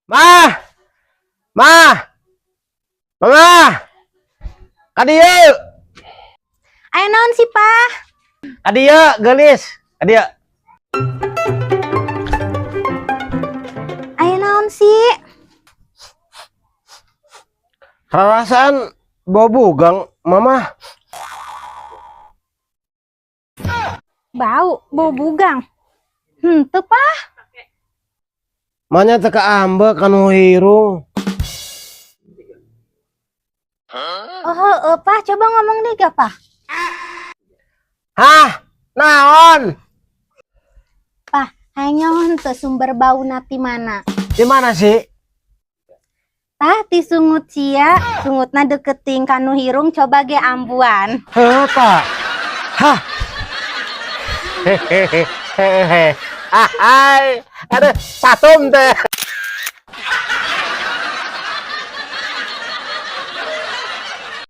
Mah, mah, mama, kadieu, Ayo naon sih, Pak? kadieu, gelis, kadieu. Ayo naon sih? Rarasan bau bugang, mama. Bau bugang. Teu, Pak. Manya teka ambek kanu hirung. Pak, coba ngomong deh gak, Pak? Hah, naon? Pak, hanyaon teu sumber bau nati mana? Di mana sih? Tah ti sungut sia, sungutna deketing kanu hirung coba ge ambuan. Heh, Pak. Hah. Hehehe. Hai. Aduh, satum teh.